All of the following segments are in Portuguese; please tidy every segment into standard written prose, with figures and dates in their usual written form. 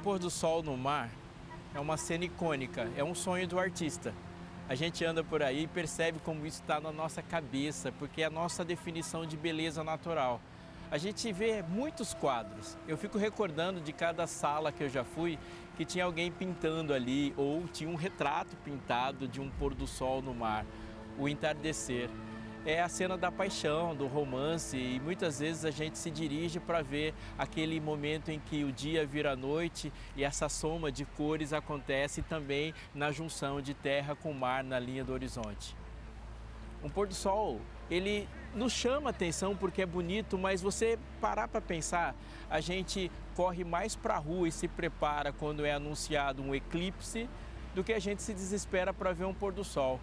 pôr do sol no mar é uma cena icônica, é um sonho do artista. A gente anda por aí e percebe como isso está na nossa cabeça, porque é a nossa definição de beleza natural. A gente vê muitos quadros. Eu fico recordando de cada sala que eu já fui que tinha alguém pintando ali ou tinha um retrato pintado de um pôr do sol no mar, o entardecer. É a cena da paixão, do romance, e muitas vezes a gente se dirige para ver aquele momento em que o dia vira noite e essa soma de cores acontece também na junção de terra com mar na linha do horizonte. Um pôr do sol, ele nos chama a atenção porque é bonito, mas você parar para pensar, a gente corre mais para a rua e se prepara quando é anunciado um eclipse do que a gente se desespera para ver um pôr do sol.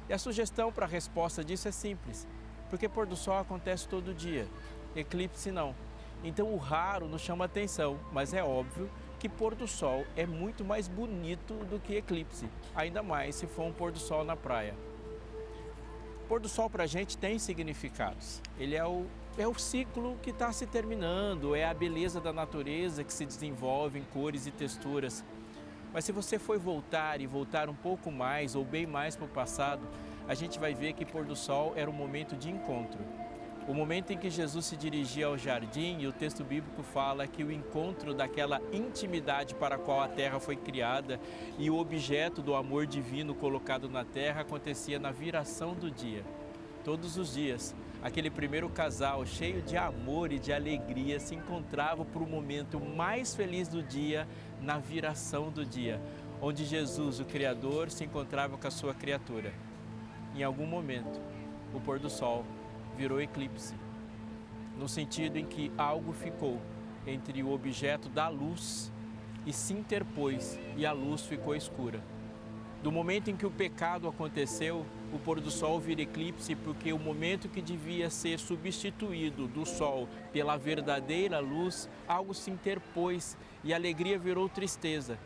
E a sugestão para a resposta disso é simples, porque pôr do sol acontece todo dia, eclipse não. Então o raro nos chama atenção, mas é óbvio que pôr do sol é muito mais bonito do que eclipse, ainda mais se for um pôr do sol na praia. Pôr do sol para a gente tem significados, ele é o ciclo que está se terminando, é a beleza da natureza que se desenvolve em cores e texturas. Mas se você for voltar e voltar um pouco mais ou bem mais para o passado, a gente vai ver que pôr do sol era um momento de encontro. O momento em que Jesus se dirigia ao jardim, e o texto bíblico fala que o encontro daquela intimidade para a qual a terra foi criada e o objeto do amor divino colocado na terra acontecia na viração do dia. Todos os dias, aquele primeiro casal cheio de amor e de alegria se encontrava para o momento mais feliz do dia, na viração do dia, onde Jesus, o Criador, se encontrava com a sua criatura. Em algum momento, o pôr do sol virou eclipse, no sentido em que algo ficou entre o objeto da luz e se interpôs e a luz ficou escura. Do momento em que o pecado aconteceu, o pôr do sol vira eclipse porque o momento que devia ser substituído do sol pela verdadeira luz, algo se interpôs e a alegria virou tristeza.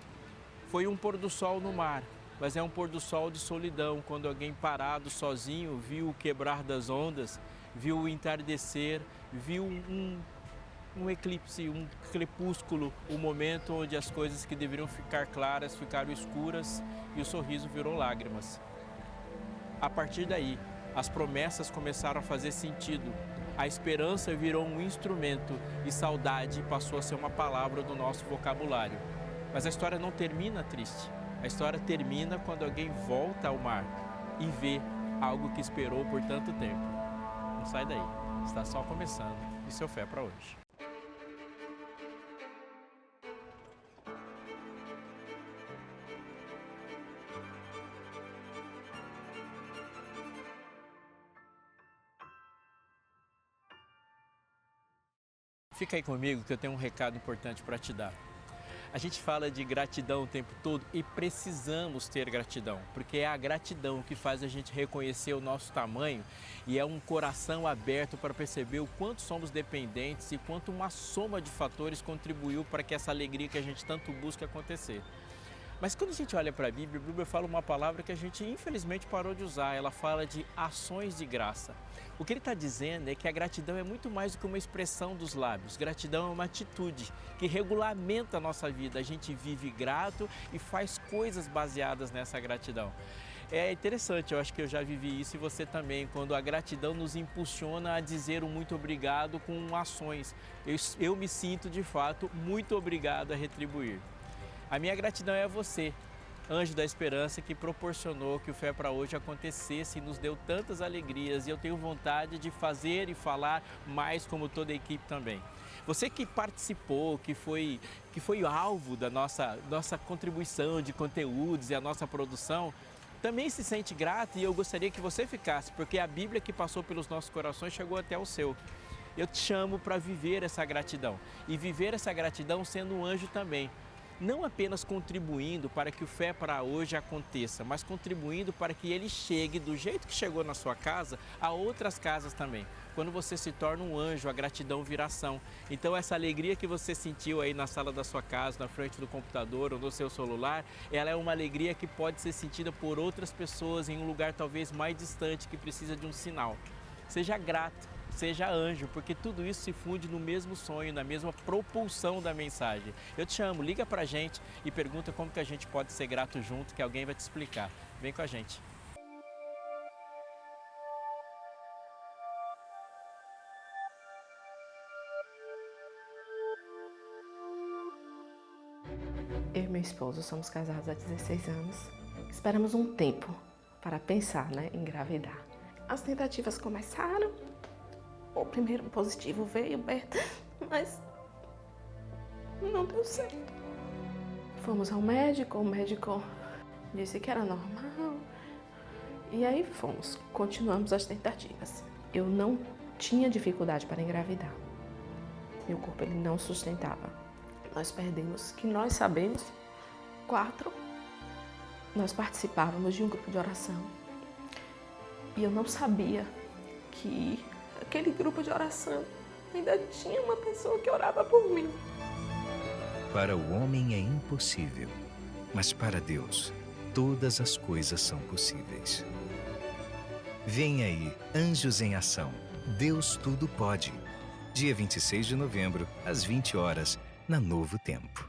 Foi um pôr do sol no mar, mas é um pôr do sol de solidão, quando alguém parado sozinho viu o quebrar das ondas, viu o entardecer, viu um eclipse, um crepúsculo, um momento onde as coisas que deveriam ficar claras ficaram escuras e o sorriso virou lágrimas. A partir daí, as promessas começaram a fazer sentido, a esperança virou um instrumento e saudade passou a ser uma palavra do nosso vocabulário. Mas a história não termina triste, a história termina quando alguém volta ao mar e vê algo que esperou por tanto tempo. Não sai daí, está só começando e seu fé para hoje. Fica aí comigo que eu tenho um recado importante para te dar. A gente fala de gratidão o tempo todo e precisamos ter gratidão, porque é a gratidão que faz a gente reconhecer o nosso tamanho e é um coração aberto para perceber o quanto somos dependentes e quanto uma soma de fatores contribuiu para que essa alegria que a gente tanto busca acontecer. Mas quando a gente olha para a Bíblia fala uma palavra que a gente infelizmente parou de usar, ela fala de ações de graça. O que ele está dizendo é que a gratidão é muito mais do que uma expressão dos lábios, gratidão é uma atitude que regulamenta a nossa vida, a gente vive grato e faz coisas baseadas nessa gratidão. É interessante, eu acho que eu já vivi isso e você também, quando a gratidão nos impulsiona a dizer um muito obrigado com ações. Eu me sinto de fato muito obrigado a retribuir. A minha gratidão é a você, anjo da esperança, que proporcionou que o Fé para Hoje acontecesse e nos deu tantas alegrias e eu tenho vontade de fazer e falar mais como toda a equipe também. Você que participou, que foi alvo da nossa contribuição de conteúdos e a nossa produção, também se sente grato e eu gostaria que você ficasse, porque a Bíblia que passou pelos nossos corações chegou até o seu. Eu te chamo para viver essa gratidão e viver essa gratidão sendo um anjo também. Não apenas contribuindo para que o Fé para Hoje aconteça, mas contribuindo para que ele chegue do jeito que chegou na sua casa a outras casas também. Quando você se torna um anjo, a gratidão vira ação. Então essa alegria que você sentiu aí na sala da sua casa, na frente do computador ou no seu celular, ela é uma alegria que pode ser sentida por outras pessoas em um lugar talvez mais distante que precisa de um sinal. Seja grato. seja anjo, porque tudo isso se funde no mesmo sonho, na mesma propulsão da mensagem. Eu te amo, liga pra gente e pergunta como que a gente pode ser grato junto, que alguém vai te explicar. Vem com a gente. Eu e meu esposo somos casados há 16 anos. Esperamos um tempo para pensar, em engravidar. As tentativas começaram. O primeiro positivo veio, mas não deu certo. Fomos ao médico, o médico disse que era normal. E aí continuamos as tentativas. Eu não tinha dificuldade para engravidar. Meu corpo ele não sustentava. Nós perdemos, que nós sabemos, 4. Nós participávamos de um grupo de oração. E eu não sabia que aquele grupo de oração ainda tinha uma pessoa que orava por mim. Para o homem é impossível, mas para Deus, todas as coisas são possíveis. Vem aí, Anjos em Ação. Deus tudo pode. Dia 26 de novembro, às 20 horas, na Novo Tempo.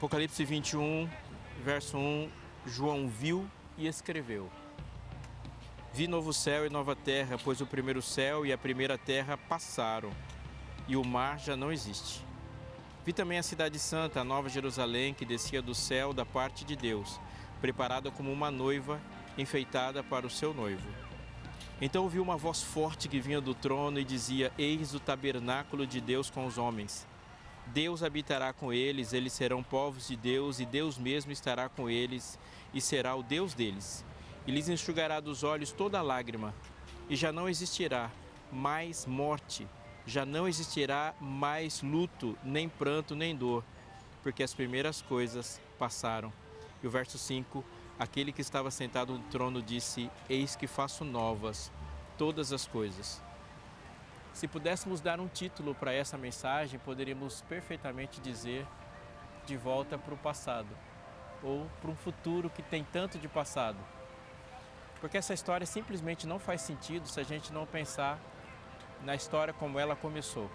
Apocalipse 21, verso 1, João viu e escreveu: Vi novo céu e nova terra, pois o primeiro céu e a primeira terra passaram, e o mar já não existe. Vi também a cidade santa, a nova Jerusalém, que descia do céu da parte de Deus, preparada como uma noiva, enfeitada para o seu noivo. Então ouvi uma voz forte que vinha do trono e dizia: Eis o tabernáculo de Deus com os homens. Deus habitará com eles, eles serão povos de Deus, e Deus mesmo estará com eles, e será o Deus deles. E lhes enxugará dos olhos toda lágrima, e já não existirá mais morte, já não existirá mais luto, nem pranto, nem dor, porque as primeiras coisas passaram. E o verso 5, aquele que estava sentado no trono disse: Eis que faço novas todas as coisas. Se pudéssemos dar um título para essa mensagem, poderíamos perfeitamente dizer: de volta para o passado, ou para um futuro que tem tanto de passado. Porque essa história simplesmente não faz sentido se a gente não pensar na história como ela começou.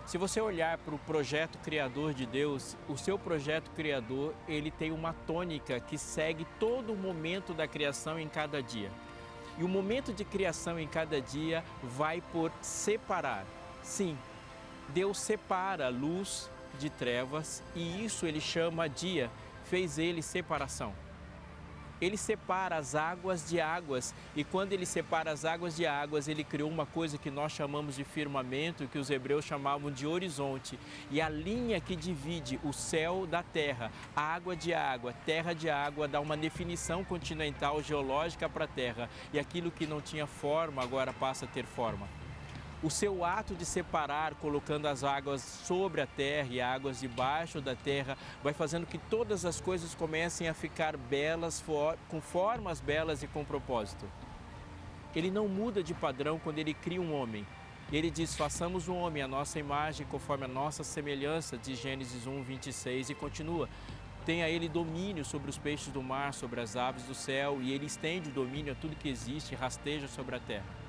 Se você olhar para o projeto criador de Deus, o seu projeto criador, ele tem uma tônica que segue todo o momento da criação em cada dia. E o momento de criação em cada dia vai por separar. Sim, Deus separa luz de trevas e isso ele chama dia, fez ele separação. Ele separa as águas de águas e quando ele separa as águas de águas, ele criou uma coisa que nós chamamos de firmamento, que os hebreus chamavam de horizonte. E a linha que divide o céu da terra, água de água, terra de água, dá uma definição continental geológica para a terra. E aquilo que não tinha forma agora passa a ter forma. O seu ato de separar, colocando as águas sobre a terra e águas debaixo da terra, vai fazendo que todas as coisas comecem a ficar belas, com formas belas e com propósito. Ele não muda de padrão quando ele cria um homem. Ele diz: façamos um homem à nossa imagem, conforme a nossa semelhança, de Gênesis 1, 26, e continua. Tenha ele domínio sobre os peixes do mar, sobre as aves do céu, e ele estende o domínio a tudo que existe e rasteja sobre a terra.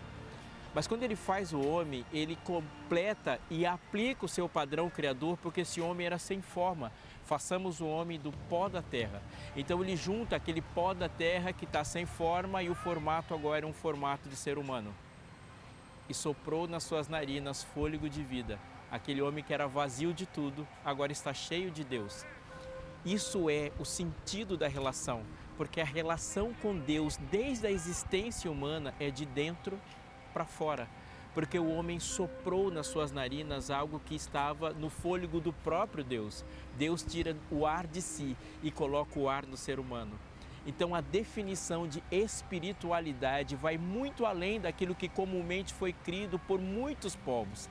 Mas quando ele faz o homem, ele completa e aplica o seu padrão criador, porque esse homem era sem forma. Façamos o homem do pó da terra. Então ele junta aquele pó da terra que está sem forma e o formato agora é um formato de ser humano. E soprou nas suas narinas fôlego de vida. Aquele homem que era vazio de tudo, agora está cheio de Deus. Isso é o sentido da relação, porque a relação com Deus, desde a existência humana, é de dentro para fora, porque o homem soprou nas suas narinas algo que estava no fôlego do próprio Deus. Deus tira o ar de si e coloca o ar no ser humano. Então a definição de espiritualidade vai muito além daquilo que comumente foi crido por muitos povos.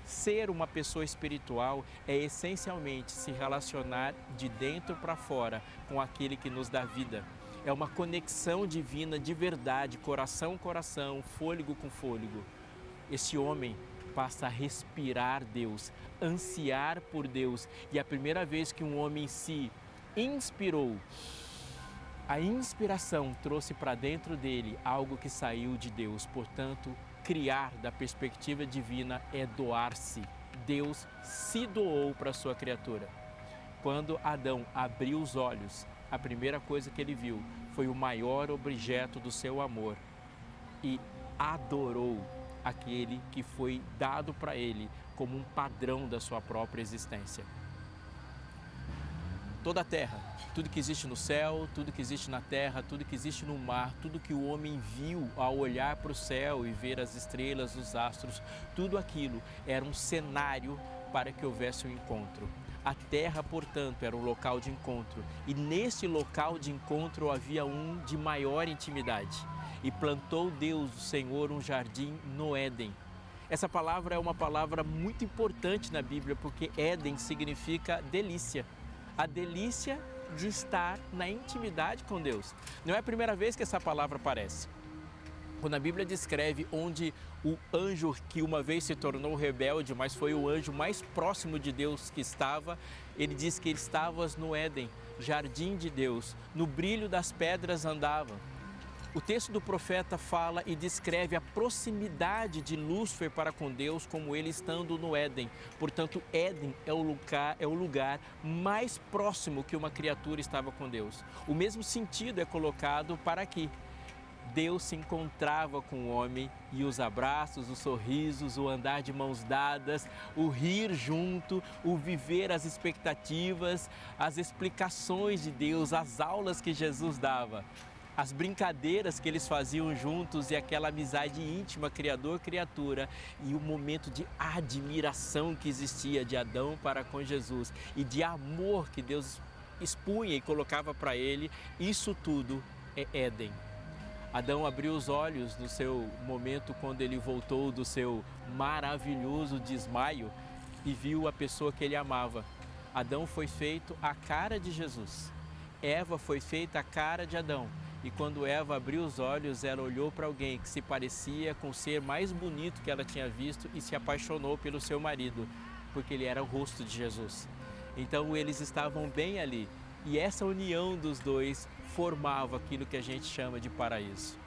Ser uma pessoa espiritual é essencialmente se relacionar de dentro para fora com aquele que nos dá vida. É uma conexão divina de verdade, coração com coração, fôlego com fôlego. Esse homem passa a respirar Deus, ansiar por Deus. E a primeira vez que um homem se inspirou, a inspiração trouxe para dentro dele algo que saiu de Deus. Portanto, criar da perspectiva divina é doar-se. Deus se doou para a sua criatura. Quando Adão abriu os olhos, a primeira coisa que ele viu foi o maior objeto do seu amor e adorou aquele que foi dado para ele como um padrão da sua própria existência. Toda a terra, tudo que existe no céu, tudo que existe na terra, tudo que existe no mar, tudo que o homem viu ao olhar para o céu e ver as estrelas, os astros, tudo aquilo era um cenário para que houvesse um encontro. A terra, portanto, era um local de encontro e nesse local de encontro havia um de maior intimidade. E plantou Deus, o Senhor, um jardim no Éden. Essa palavra é uma palavra muito importante na Bíblia porque Éden significa delícia. A delícia de estar na intimidade com Deus. Não é a primeira vez que essa palavra aparece. Quando a Bíblia descreve onde o anjo que uma vez se tornou rebelde, mas foi o anjo mais próximo de Deus que estava, ele diz que estavas no Éden, jardim de Deus, no brilho das pedras andava. O texto do profeta fala e descreve a proximidade de Lúcifer para com Deus como ele estando no Éden. Portanto, Éden é o lugar mais próximo que uma criatura estava com Deus. O mesmo sentido é colocado para aqui. Deus se encontrava com o homem e os abraços, os sorrisos, o andar de mãos dadas, o rir junto, o viver as expectativas, as explicações de Deus, as aulas que Jesus dava. As brincadeiras que eles faziam juntos e aquela amizade íntima, criador-criatura, e o momento de admiração que existia de Adão para com Jesus e de amor que Deus expunha e colocava para ele, isso tudo é Éden. Adão abriu os olhos no seu momento quando ele voltou do seu maravilhoso desmaio e viu a pessoa que ele amava. Adão foi feito à cara de Jesus. Eva foi feita à cara de Adão. E quando Eva abriu os olhos, ela olhou para alguém que se parecia com o ser mais bonito que ela tinha visto e se apaixonou pelo seu marido, porque ele era o rosto de Jesus. Então eles estavam bem ali e essa união dos dois formava aquilo que a gente chama de paraíso.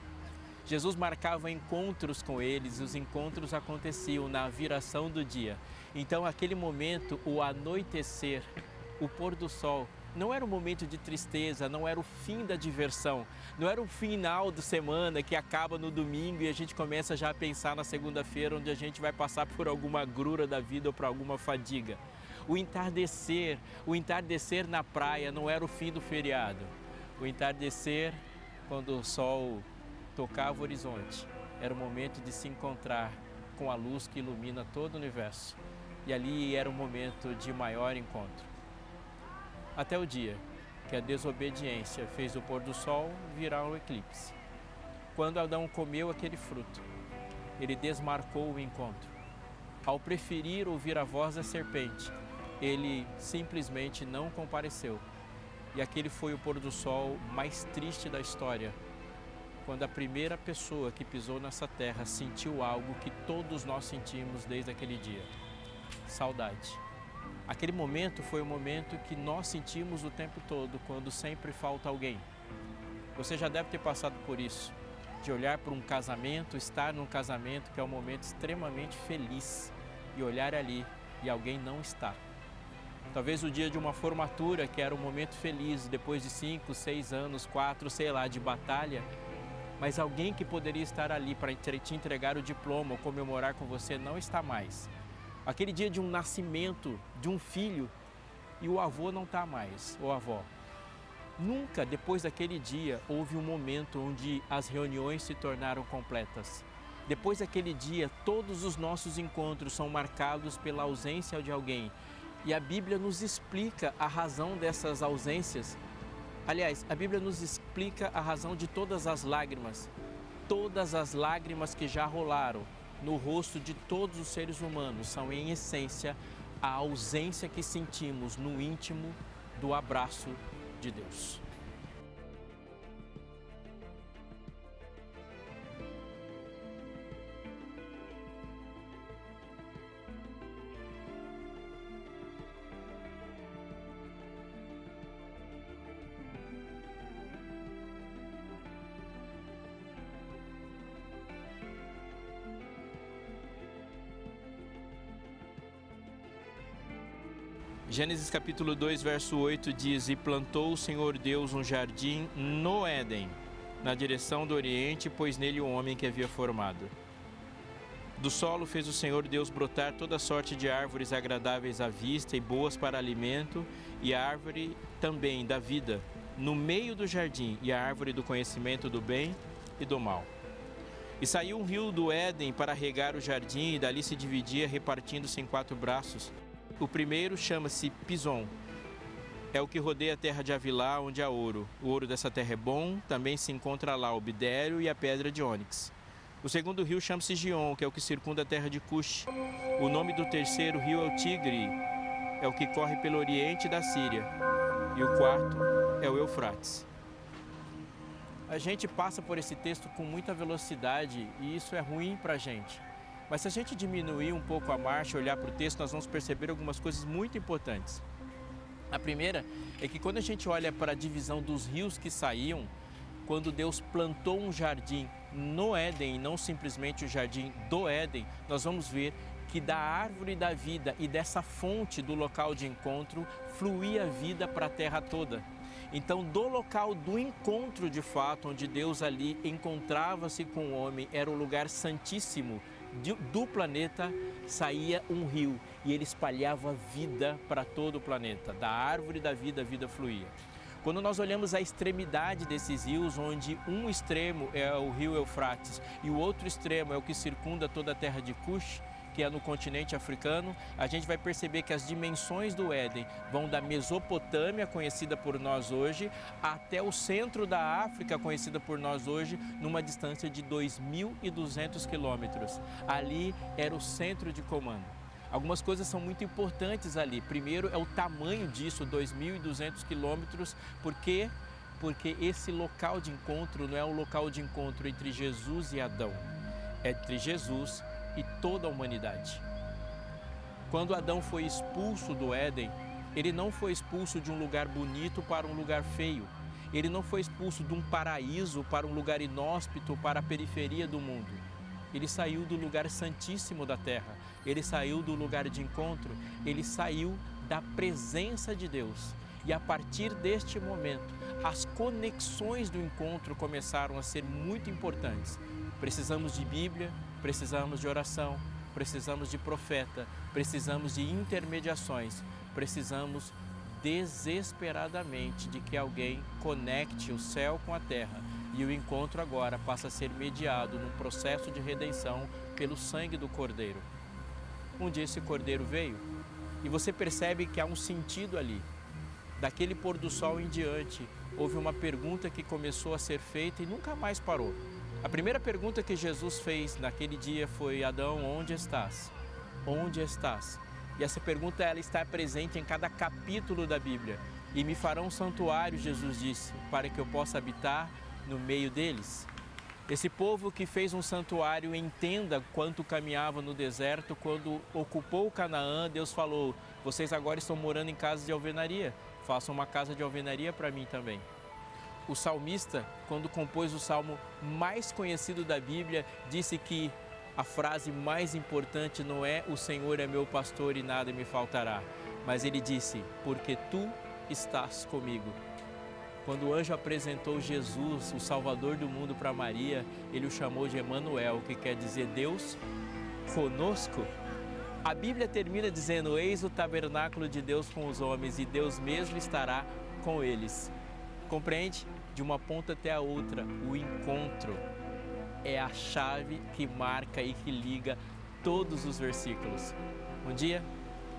Jesus marcava encontros com eles e os encontros aconteciam na viração do dia. Então aquele momento, o anoitecer, o pôr do sol, não era um momento de tristeza, não era o fim da diversão, não era o final de semana que acaba no domingo e a gente começa já a pensar na segunda-feira onde a gente vai passar por alguma agrura da vida ou por alguma fadiga. O entardecer na praia não era o fim do feriado. O entardecer, quando o sol tocava o horizonte, era o momento de se encontrar com a luz que ilumina todo o universo. E ali era o momento de maior encontro. Até o dia que a desobediência fez o pôr do sol virar um eclipse. Quando Adão comeu aquele fruto, ele desmarcou o encontro. Ao preferir ouvir a voz da serpente, ele simplesmente não compareceu. E aquele foi o pôr do sol mais triste da história, quando a primeira pessoa que pisou nessa terra sentiu algo que todos nós sentimos desde aquele dia: saudade. Aquele momento foi o momento que nós sentimos o tempo todo, quando sempre falta alguém. Você já deve ter passado por isso, de olhar para um casamento, estar num casamento que é um momento extremamente feliz e olhar ali e alguém não está. Talvez o dia de uma formatura, que era um momento feliz, depois de 5, 6 anos, 4, sei lá, de batalha, mas alguém que poderia estar ali para te entregar o diploma ou comemorar com você não está mais. Aquele dia de um nascimento de um filho e o avô não está mais, ou a avó. Nunca depois daquele dia houve um momento onde as reuniões se tornaram completas. Depois daquele dia, todos os nossos encontros são marcados pela ausência de alguém. E a Bíblia nos explica a razão dessas ausências. Aliás, a Bíblia nos explica a razão de todas as lágrimas que já rolaram no rosto de todos os seres humanos são, em essência, a ausência que sentimos no íntimo do abraço de Deus. Gênesis capítulo 2, verso 8 diz: E plantou o Senhor Deus um jardim no Éden, na direção do Oriente, pois nele o homem que havia formado. Do solo fez o Senhor Deus brotar toda sorte de árvores agradáveis à vista e boas para alimento, e a árvore também da vida, no meio do jardim, e a árvore do conhecimento do bem e do mal. E saiu um rio do Éden para regar o jardim, e dali se dividia, repartindo-se em 4 braços. O primeiro chama-se Pison. É o que rodeia a terra de Avilá, onde há ouro. O ouro dessa terra é bom, também se encontra lá o bidério e a pedra de ônix. O segundo rio chama-se Gion, que é o que circunda a terra de Cush. O nome do terceiro rio é o Tigre, é o que corre pelo oriente da Síria. E o quarto é o Eufrates. A gente passa por esse texto com muita velocidade e isso é ruim para a gente. Mas se a gente diminuir um pouco a marcha e olhar para o texto, nós vamos perceber algumas coisas muito importantes. A primeira é que quando a gente olha para a divisão dos rios que saíam, quando Deus plantou um jardim no Éden e não simplesmente o jardim do Éden, nós vamos ver que da árvore da vida e dessa fonte do local de encontro fluía vida para a terra toda. Então, do local do encontro de fato, onde Deus ali encontrava-se com o homem, era o lugar santíssimo do planeta, saía um rio e ele espalhava vida para todo o planeta. Da árvore da vida, a vida fluía. Quando nós olhamos a extremidade desses rios, onde um extremo é o rio Eufrates e o outro extremo é o que circunda toda a terra de Cush, que é no continente africano, a gente vai perceber que as dimensões do Éden vão da Mesopotâmia, conhecida por nós hoje, até o centro da África, conhecida por nós hoje, numa distância de 2.200 quilômetros. Ali era o centro de comando. Algumas coisas são muito importantes ali. Primeiro é o tamanho disso, 2.200 quilômetros, porque esse local de encontro não é um local de encontro entre Jesus e Adão, é entre Jesus e toda a humanidade. Quando Adão foi expulso do Éden, ele não foi expulso de um lugar bonito para um lugar feio. Ele não foi expulso de um paraíso para um lugar inóspito, para a periferia do mundo. Ele saiu do lugar santíssimo da terra, ele saiu do lugar de encontro, ele saiu da presença de Deus. E a partir deste momento, as conexões do encontro começaram a ser muito importantes. Precisamos de Bíblia, precisamos de oração, precisamos de profeta, precisamos de intermediações, precisamos desesperadamente de que alguém conecte o céu com a terra. E o encontro agora passa a ser mediado num processo de redenção pelo sangue do Cordeiro. Um dia esse Cordeiro veio e você percebe que há um sentido ali. Daquele pôr do sol em diante, houve uma pergunta que começou a ser feita e nunca mais parou. A primeira pergunta que Jesus fez naquele dia foi: Adão, onde estás? Onde estás? E essa pergunta ela está presente em cada capítulo da Bíblia. E me farão um santuário, Jesus disse, para que eu possa habitar no meio deles. Esse povo que fez um santuário, entenda quanto caminhava no deserto, quando ocupou Canaã, Deus falou: vocês agora estão morando em casas de alvenaria, façam uma casa de alvenaria para mim também. O salmista, quando compôs o salmo mais conhecido da Bíblia, disse que a frase mais importante não é "o Senhor é meu pastor e nada me faltará", mas ele disse: porque tu estás comigo. Quando o anjo apresentou Jesus, o Salvador do mundo, para Maria, ele o chamou de Emanuel, que quer dizer Deus conosco. A Bíblia termina dizendo: eis o tabernáculo de Deus com os homens e Deus mesmo estará com eles. Compreende? De uma ponta até a outra, o encontro é a chave que marca e que liga todos os versículos. Um dia,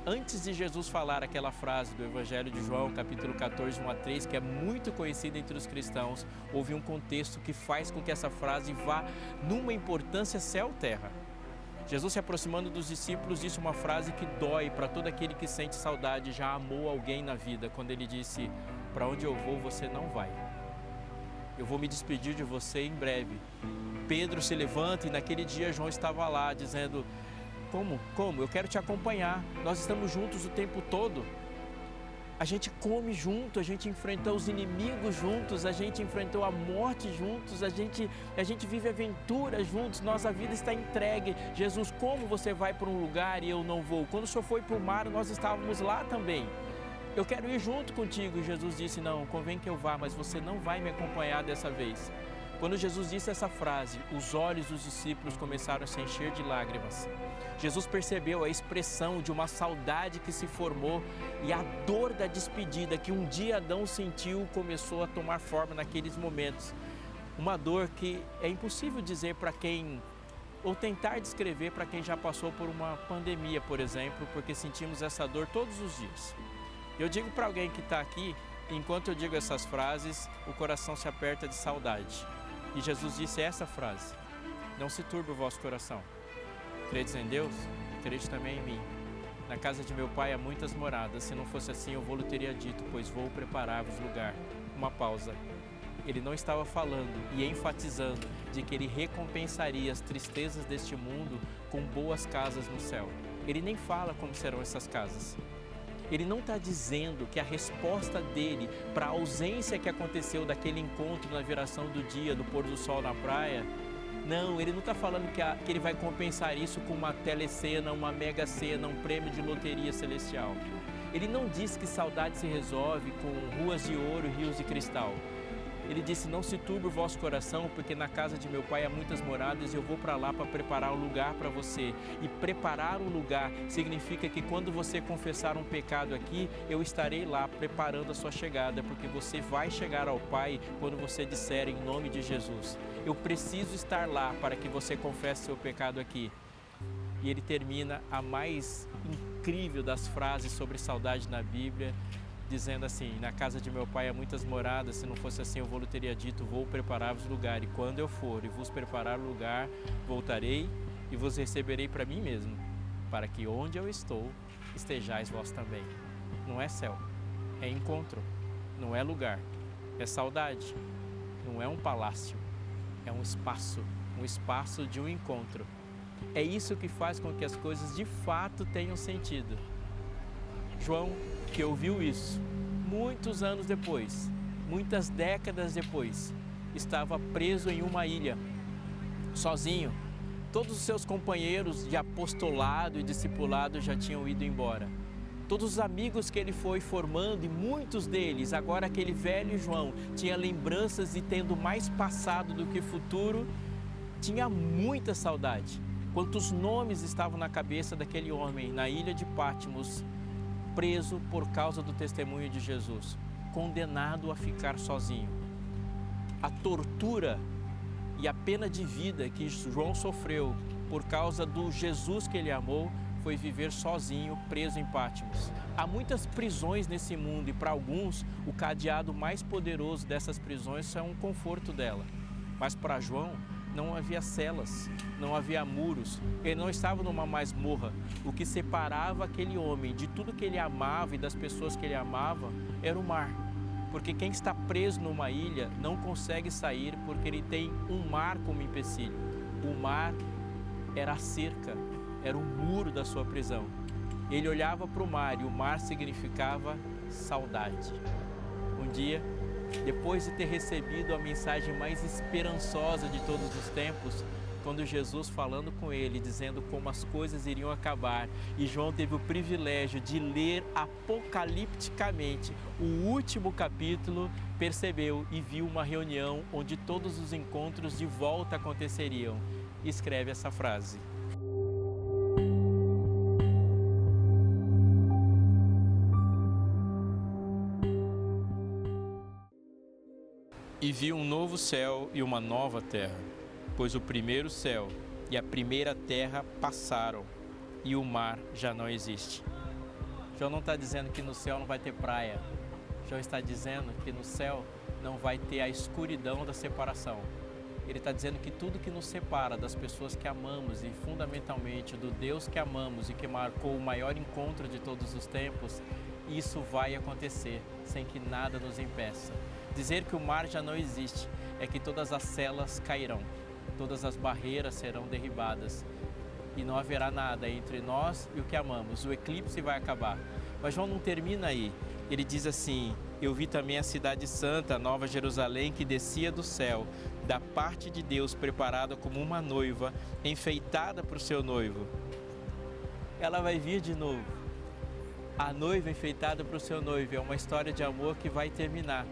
antes de Jesus falar aquela frase do Evangelho de João, capítulo 14, 1-3, que é muito conhecida entre os cristãos, houve um contexto que faz com que essa frase vá numa importância céu-terra. Jesus, se aproximando dos discípulos, disse uma frase que dói para todo aquele que sente saudade, já amou alguém na vida, quando ele disse: para onde eu vou, você não vai. Eu vou me despedir de você em breve. Pedro se levanta e naquele dia João estava lá dizendo: Como? Eu quero te acompanhar. Nós estamos juntos o tempo todo. A gente come junto, a gente enfrentou os inimigos juntos, a gente enfrentou a morte juntos, a gente vive aventuras juntos, nossa vida está entregue. Jesus, como você vai para um lugar e eu não vou? Quando o Senhor foi para o mar, nós estávamos lá também. Eu quero ir junto contigo. Jesus disse, não, convém que eu vá, mas você não vai me acompanhar dessa vez. Quando Jesus disse essa frase, os olhos dos discípulos começaram a se encher de lágrimas. Jesus percebeu a expressão de uma saudade que se formou e a dor da despedida que um dia Adão sentiu começou a tomar forma naqueles momentos. Uma dor que é impossível dizer para quem, ou tentar descrever para quem já passou por uma pandemia, por exemplo, porque sentimos essa dor todos os dias. Eu digo para alguém que está aqui, enquanto eu digo essas frases, o coração se aperta de saudade. E Jesus disse essa frase, não se turbe o vosso coração. Credes em Deus? Crede também em mim. Na casa de meu pai há muitas moradas, se não fosse assim eu vou-lhe teria dito, pois vou preparar-vos lugar. Uma pausa. Ele não estava falando e enfatizando de que ele recompensaria as tristezas deste mundo com boas casas no céu. Ele nem fala como serão essas casas. Ele não está dizendo que a resposta dele para a ausência que aconteceu daquele encontro na viração do dia, do pôr do sol na praia, não, ele não está falando que ele vai compensar isso com uma telecena, uma mega cena, um prêmio de loteria celestial. Ele não diz que saudade se resolve com ruas de ouro e rios de cristal. Ele disse, não se turbe o vosso coração, porque na casa de meu pai há muitas moradas e eu vou para lá para preparar um lugar para você. E preparar um lugar significa que quando você confessar um pecado aqui, eu estarei lá preparando a sua chegada, porque você vai chegar ao Pai quando você disser em nome de Jesus. Eu preciso estar lá para que você confesse seu pecado aqui. E ele termina a mais incrível das frases sobre saudade na Bíblia, dizendo assim, na casa de meu pai há muitas moradas, se não fosse assim eu vou-lhe teria dito, vou preparar-vos lugar, e quando eu for e vos preparar lugar, voltarei e vos receberei para mim mesmo, para que onde eu estou, estejais vós também. Não é céu, é encontro, não é lugar, é saudade, não é um palácio, é um espaço de um encontro. É isso que faz com que as coisas de fato tenham sentido. João, que ouviu isso, muitos anos depois, muitas décadas depois, estava preso em uma ilha, sozinho. Todos os seus companheiros de apostolado e discipulado já tinham ido embora. Todos os amigos que ele foi formando, e muitos deles, agora aquele velho João, tinha lembranças e tendo mais passado do que futuro, tinha muita saudade. Quantos nomes estavam na cabeça daquele homem na ilha de Patmos, preso por causa do testemunho de Jesus, condenado a ficar sozinho. A tortura e a pena de vida que João sofreu por causa do Jesus que ele amou foi viver sozinho, preso em Patmos. Há muitas prisões nesse mundo e para alguns o cadeado mais poderoso dessas prisões é um conforto dela. Mas para João não havia celas, não havia muros, ele não estava numa masmorra. O que separava aquele homem de tudo que ele amava e das pessoas que ele amava era o mar. Porque quem está preso numa ilha não consegue sair porque ele tem um mar como empecilho. O mar era a cerca, era o muro da sua prisão. Ele olhava para o mar e o mar significava saudade. Um dia, depois de ter recebido a mensagem mais esperançosa de todos os tempos, quando Jesus falando com ele, dizendo como as coisas iriam acabar, e João teve o privilégio de ler apocalipticamente o último capítulo, percebeu e viu uma reunião onde todos os encontros de volta aconteceriam. E escreve essa frase. E vi um novo céu e uma nova terra, pois o primeiro céu e a primeira terra passaram e o mar já não existe. João não está dizendo que no céu não vai ter praia. João está dizendo que no céu não vai ter a escuridão da separação. Ele está dizendo que tudo que nos separa das pessoas que amamos e fundamentalmente do Deus que amamos e que marcou o maior encontro de todos os tempos, isso vai acontecer sem que nada nos impeça. Dizer que o mar já não existe é que todas as celas cairão, todas as barreiras serão derribadas. e não haverá nada entre nós e o que amamos. O eclipse vai acabar. Mas João não termina aí. Ele diz assim: eu vi também a cidade santa, a Nova Jerusalém, que descia do céu, da parte de Deus, preparada como uma noiva, enfeitada para o seu noivo. Ela vai vir de novo. A noiva enfeitada para o seu noivo é uma história de amor que vai terminar.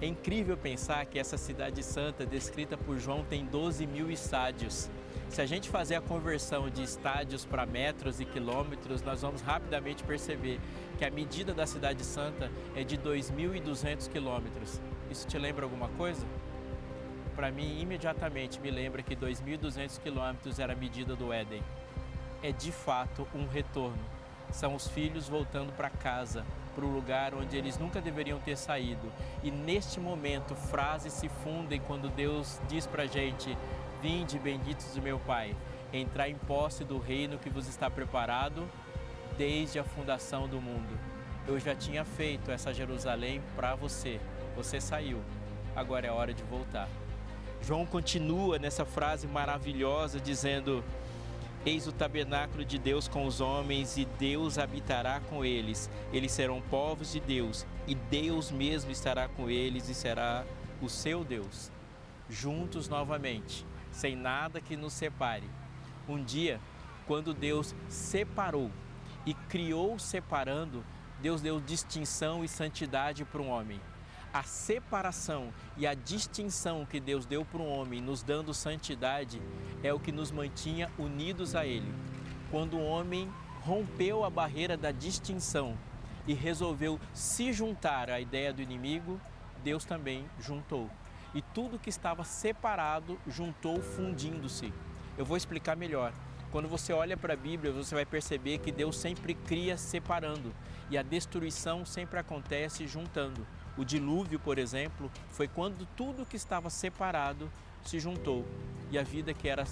É incrível pensar que essa cidade santa, descrita por João, tem 12.000 estádios. Se a gente fazer a conversão de estádios para metros e quilômetros, nós vamos rapidamente perceber que a medida da cidade santa é de 2.200 quilômetros. Isso te lembra alguma coisa? Para mim, imediatamente me lembra que 2.200 quilômetros era a medida do Éden. É de fato um retorno. São os filhos voltando para casa, para o lugar onde eles nunca deveriam ter saído. E neste momento, frases se fundem quando Deus diz para a gente: vinde, benditos do meu Pai, entrar em posse do reino que vos está preparado desde a fundação do mundo. Eu já tinha feito essa Jerusalém para você. Você saiu, agora é hora de voltar. João continua nessa frase maravilhosa dizendo: eis o tabernáculo de Deus com os homens e Deus habitará com eles. Eles serão povos de Deus e Deus mesmo estará com eles e será o seu Deus. Juntos novamente, sem nada que nos separe. Um dia, quando Deus separou e criou separando, Deus deu distinção e santidade para um homem. A separação e a distinção que Deus deu para um homem, nos dando santidade, é o que nos mantinha unidos a Ele. Quando o homem rompeu a barreira da distinção e resolveu se juntar à ideia do inimigo, Deus também juntou. E tudo que estava separado juntou, fundindo-se. Eu vou explicar melhor. Quando você olha para a Bíblia, você vai perceber que Deus sempre cria separando e a destruição sempre acontece juntando. O dilúvio, por exemplo, foi quando tudo que estava separado se juntou e a vida que era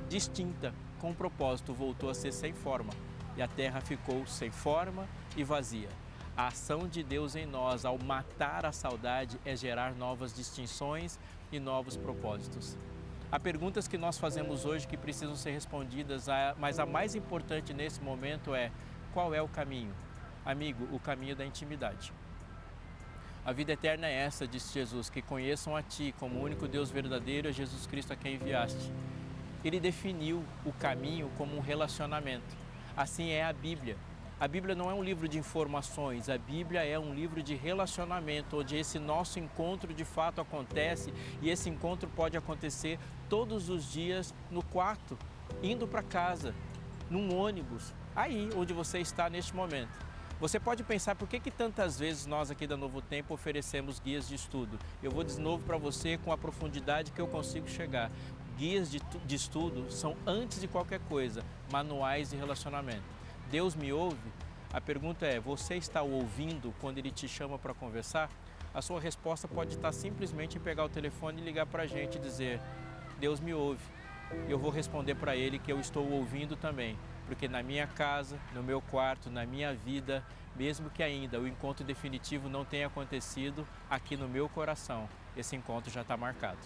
distinta, com propósito, voltou a ser sem forma e a terra ficou sem forma e vazia. A ação de Deus em nós, ao matar a saudade, é gerar novas distinções e novos propósitos. Há perguntas que nós fazemos hoje que precisam ser respondidas, mas a mais importante nesse momento é: qual é o caminho? Amigo, o caminho da intimidade. A vida eterna é essa, disse Jesus, que conheçam a Ti como o único Deus verdadeiro, a Jesus Cristo a quem enviaste. Ele definiu o caminho como um relacionamento. Assim é a Bíblia. A Bíblia não é um livro de informações, a Bíblia é um livro de relacionamento, onde esse nosso encontro de fato acontece e esse encontro pode acontecer todos os dias no quarto, indo para casa, num ônibus, aí onde você está neste momento. Você pode pensar por que tantas vezes nós aqui da Novo Tempo oferecemos guias de estudo. Eu vou de novo para você com a profundidade que eu consigo chegar. Guias de estudo são, antes de qualquer coisa, manuais de relacionamento. Deus me ouve? A pergunta é: você está o ouvindo quando Ele te chama para conversar? A sua resposta pode estar simplesmente em pegar o telefone e ligar para a gente e dizer: Deus me ouve. Eu vou responder para Ele que eu estou ouvindo também. Porque na minha casa, no meu quarto, na minha vida, mesmo que ainda o encontro definitivo não tenha acontecido, aqui no meu coração, esse encontro já está marcado.